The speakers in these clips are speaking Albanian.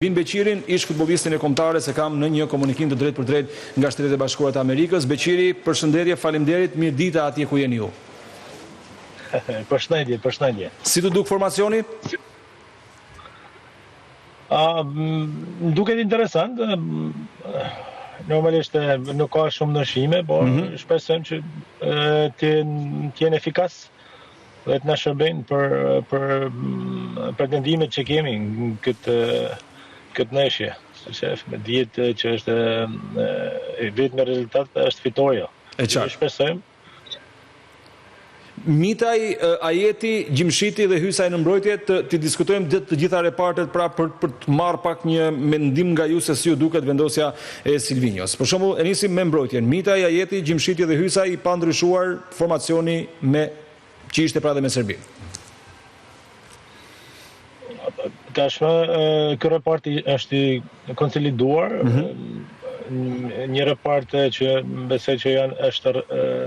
Bin Beqirin, ish futbollistin e kombëtare, se kam në një komunikim të drejtë për drejtë nga Shtetet e Bashkuara të Amerikës. Beqiri, përshëndetje, faleminderit, mirë dita atje ku jeni ju. Përshëndetje. Si të duk formacioni? Duket interesant. Normalisht nuk ka shumë ndryshime, por shpresojmë që të jenë efikas dhe të na shërbejnë për pretendimet që kemi në këtë ndeshje. Shef, me dihet që është vetëm rezultat është fitoria. E qartë. Shpresojmë. Mitaj, Ajeti, Gjimshiti dhe Hysaj në mbrojtje të diskutojmë të gjitha repartet pra për të marrë pak një mendim nga ju se si ju duket vendosja e Silvinjos. Për shembull, e nisim me mbrojtjen. Mitaj, Ajeti, Gjimshiti dhe Hysaj i pa ndryshuar formacioni që ishte pra dhe me Serbi. Tashmë ky repart është i konsoliduar. Një repart që besoj që është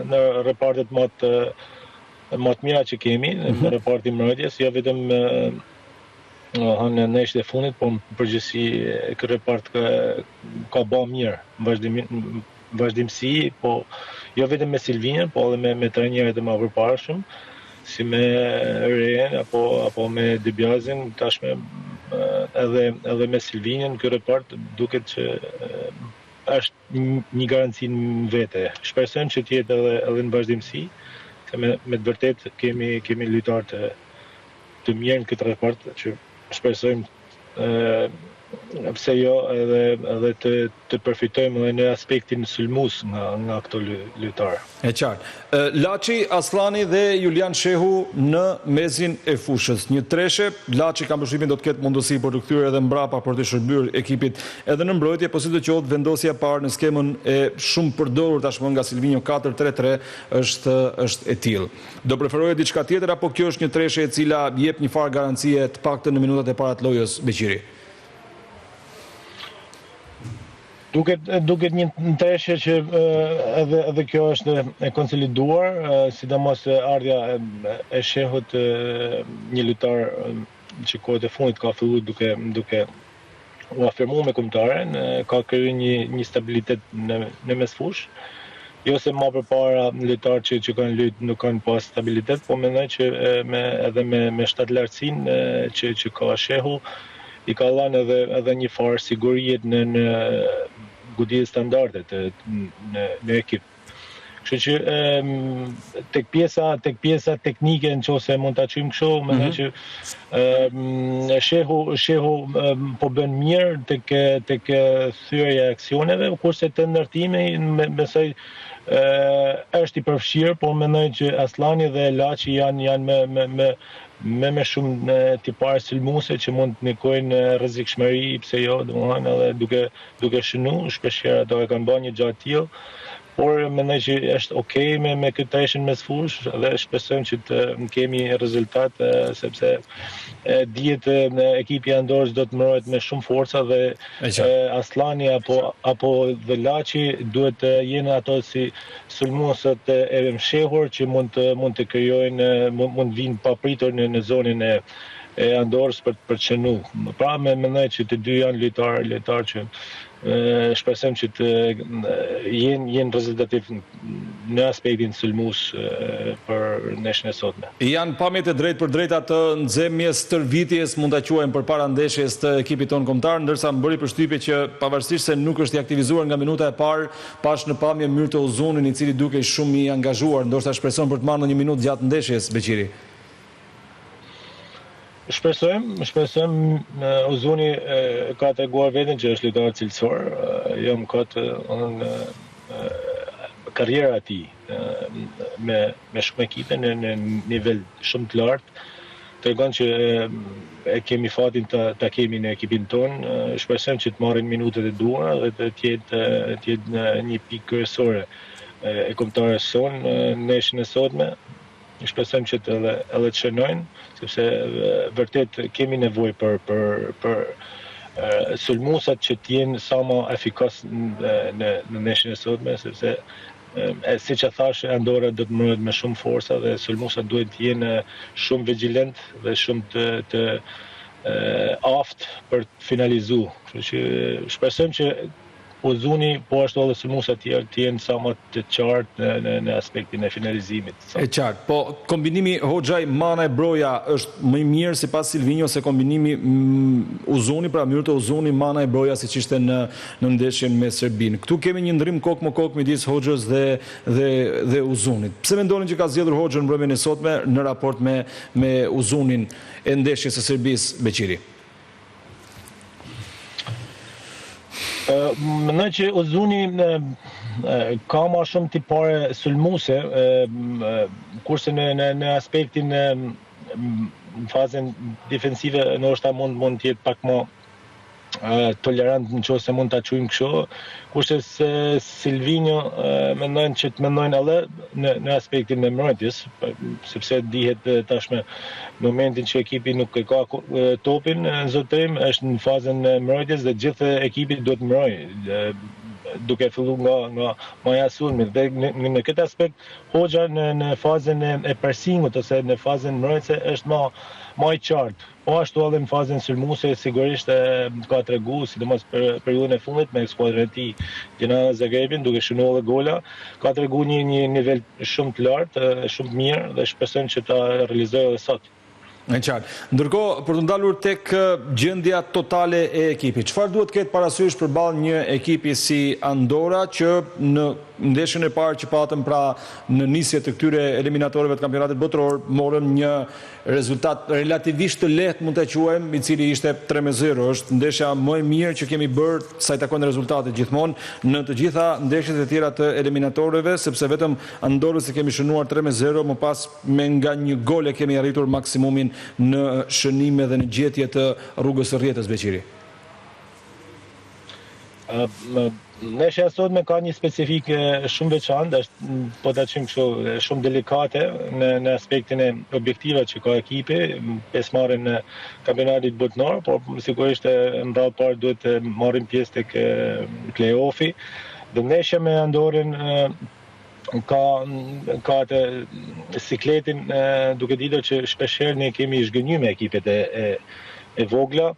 në repartet më të mira që kemi, në reparti mbrojtjes, jo vetëm në neshjet e fundit, por në përgjithësi ky repart ka bërë mirë, vazhdimsi, po jo vetëm me Silvinën, po edhe me trajnerët e më përparshëm, si me Rehen apo me Debiazin, tashmë edhe me Silvinën, ky repart duket që është një garanci në vete. Shpresojmë që të jetë edhe në vazhdimsi, se me të vërtet kemi lojtarë të mirë në këtë repart, që shpresojmë pse jo edhe të përfitojmë edhe në aspektin sulmues nga këto lojtarë. E qartë. Laçi, Aslani dhe Julian Shehu në mezin e fushës. Një treshe, Laçi kam përshtypjen do të ketë mundësi për të kthyer edhe mbrapa për të shërbyer ekipit edhe në mbrojtje, po si të qoftë vendosja e parë në skemën e shumë përdorur tashmë nga Silvinjo 4-3-3 është e tillë. Do preferoje diçka tjetër apo kjo është një treshe e cila jep një farë garancie të paktën në minutat e para të lojës, Beqiri? Duket një treshe që edhe kjo është e konsoliduar, sidomos ardha e Shehut, një lojtar që kohët e fundit ka filluar duke u afirmuar me kombëtaren, ka krijuar një stabilitet në mesfush. Jo se më përpara lojtarë që kanë luajtur nuk kanë pas stabilitet, po mendoj që edhe me shtatlartësinë që ka Shehu, i ka dhënë edhe një farë sigurie në goditje standardet në ekip. Kështu që tek pjesa teknike nëse mund ta çojmë kështu, mendoj që Shehu po bën mirë tek thyrja e aksioneve, kurse te ndërtimi besoj është i përfshirë, po mendoj që Aslani dhe Laçi janë me shumë tipare sulmuese që mund të ndikojnë rrezikshmëri, pse jo, domethënë edhe duke shënuar shpeshherë ato e kanë bërë një gjatë tillë, por mendoj që është okay me këtë treshën mesfush dhe shpresojmë që të kemi rezultat, sepse dihet ekipi i Andorës do të mbrohet me shumë forca dhe Aslani apo dhe Laçi duhet të jenë ato si sulmuesët e mshehur që mund të krijojnë, mund vinë papritur në zonën e Andorës për të shënuar. Pra mendoj që të dy janë lojtarë që shpresojmë që të jenë rezultativ në aspektin sulmues për ndeshjen e sotme. Janë pamjet e drejtë për drejta të nxemjes tërvitjes, mund ta quajmë përpara ndeshjes të ekipit ton kombëtar, ndërsa më bëri përshtypje që pavarësisht se nuk është i aktivizuar nga minuta e parë, pash në pamje Myrtë Uzunin, i cili dukej shumë i angazhuar, ndoshta shpreson për të marrë një minutë gjatë ndeshjes, Beqiri. Shpresojmë, Uzuni ka treguar veten që është lojtar cilësor, jo më ka karriera e tij me shumë ekipe në nivel shumë të lartë, tregon që e kemi fatin ta kemi në ekipin ton. Shpresojmë që të marrin minutat e duhura dhe të jetë një pikë kryesore e kombëtarës son në ndeshjen e sotme. Shpresojmë që edhe të shënojnë, sepse vërtet kemi nevojë për sulmuesat që të jenë sa më efikas në ndeshjen e sotme, sepse siç e thash, Andora do të mbrohet me shumë forca dhe sulmuesat duhet të jenë shumë vigjilent dhe shumë të aft për të finalizu. Kështu që shpresojmë që Uzuni, po ashtu edhe sulmuesit tjerë të jenë sa më të qartë në aspektin e finalizimit. E qartë, po kombinimi Hoxhaj Manaj Broja është më i mirë sipas Silvinjo se kombinimi Uzuni, pra mënyrë të Uzuni Manaj Broja siç ishte në ndeshjen me Serbinë. Këtu kemi një ndrim kokë më kokë midis Hoxhës dhe Uzunit. Pse mendonin që ka zgjedhur Hoxhën mbrëmjen e sotme në raport me Uzunin e ndeshjes së Serbisë, Beqiri? Mendoj që Uzuni ka më shumë tipare sulmuese, kurse në aspektin në fazën defensive ndoshta mund të jetë pak më tolerant nëse mund ta quajmë kështu, kurse Silvinjo mendojnë që të mendojnë edhe në aspektin e mbrojtjes, sepse dihet tashme në momentin që ekipi nuk e ka topin në zotërim, është në fazën e mbrojtjes dhe gjithë ekipi duhet mbrojë, duke filluar nga maja sulmit. Dhe në këtë aspekt Hoxha në fazën e presingut ose në fazën mbrojtëse është më i qartë. Po ashtu edhe në fazën sulmuese sigurisht ka tregu, sidomos për periudhën e fundit me skuadrën e tij Dinamo Zagrebin, duke shënuar edhe gola, ka tregu një nivel shumë të lartë, shumë të mirë dhe shpresojmë që ta realizojë edhe sot. Në qartë. Ndërkohë, për të ndalur tek gjendja totale e ekipit, çfarë duhet të ketë parasysh përballë një ekipi si Andorra që në ndeshjen e parë që patëm pra në nisje të këtyre eliminatorëve të kampionatit botror morëm një rezultat relativisht të lehtë, mund ta quajmë, i cili ishte 3-0. Është ndeshja më e mirë që kemi bërë sa i takon rezultatit gjithmonë në të gjitha ndeshjet e tjera të eliminatorëve, sepse vetëm Andorrës e kemi shënuar 3-0, më pas me nga një gol e kemi arritur maksimumin në shënime dhe në gjetje të rrugës së Rrjetës, Beqiri. Ndeshja sotme ka një specifike shumë veçantë, është po ta quajmë kështu shumë delikate në aspektin e objektive që ka ekipi, pjesëmarrjen në kampionatin botror, por sigurisht ndallë parë duhet të marrim pjesë tek play-offi. Dhe ndeshja me Andorrën ka të sikletin, duke ditur që shpeshherë ne kemi zhgënjur me ekipet e vogla,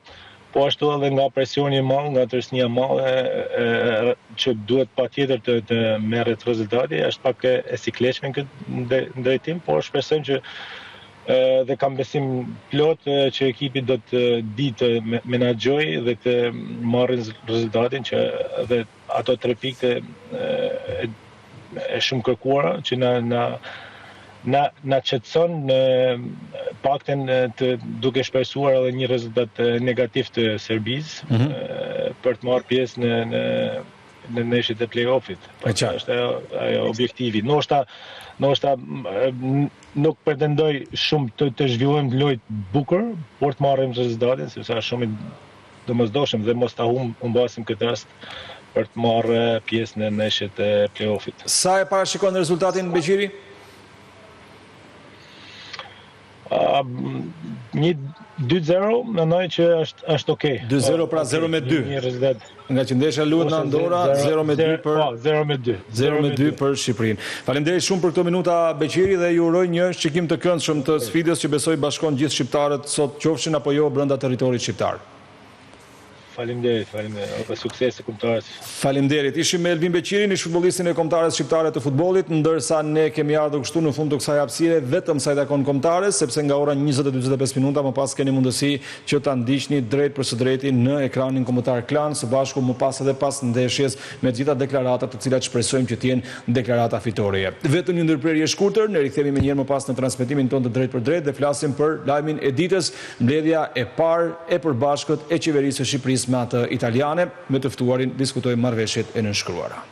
po ashtu edhe nga presioni i madh, nga tërësnia e madhe që duhet patjetër të merret rezultati, është pak e sikletshme këtë drejtim, por shpresojmë që dhe kam besim plot që ekipi do të di të menaxhojë dhe të marrë rezultatin që dhe ato 3 pikë e shumë kërkuara që na qetëson pakten duke shpresuar edhe një rezultat negativ të Serbisë për të marrë pjesë në ndeshjet e play-offit. Është ajo objektivi. Ndoshta nuk pretendoj shumë të zhvillojmë lojë bukur, por të marrim rezultatin, sepse është shumë i domosdoshëm dhe mos ta humbasim këtë rast për të marrë pjesë në ndeshjet e play-offit. Sa e parashikon rezultatin, Beqiri? Një 2-0, mendoj që është okay. 2-0 pra 0-2. Një rezultat. Nga që ndeshja luhet në Andorra, 0-2 për 0-2 për Shqipërinë. Faleminderit shumë për këto minuta, Beqiri, dhe ju uroj një shikim të këndshëm të sfidës që besoj bashkon gjithë shqiptarët sot, qofshin apo jo brenda territorit shqiptar. Faleminderit, sukses të kombëtarës. Faleminderit. Ishim me Elvin Beqirin, ish futbollistin e kombëtarës shqiptare të futbollit, ndërsa ne kemi ardhur kështu në fund të kësaj hapësire vetëm sa i takon kombëtarës, sepse nga ora 20:45 minuta më pas keni mundësi që ta ndiqni drejt për së drejti në ekranin kombëtar Klan, së bashku më pas edhe pas ndeshjes me të gjitha deklaratat të cilat shpresojmë që të jenë deklarata fitoreje. Vetëm një ndërprerje shkurtër, ne rikthehemi më njëherë më pas në transmetimin tonë të drejt për drejt dhe flasim për lajmin e ditës, mbledhja e parë e përbashkët e qeverisë së Shqipërisë me atë italiane, me të ftuarin diskutojmë marrëveshjet e nënshkruara.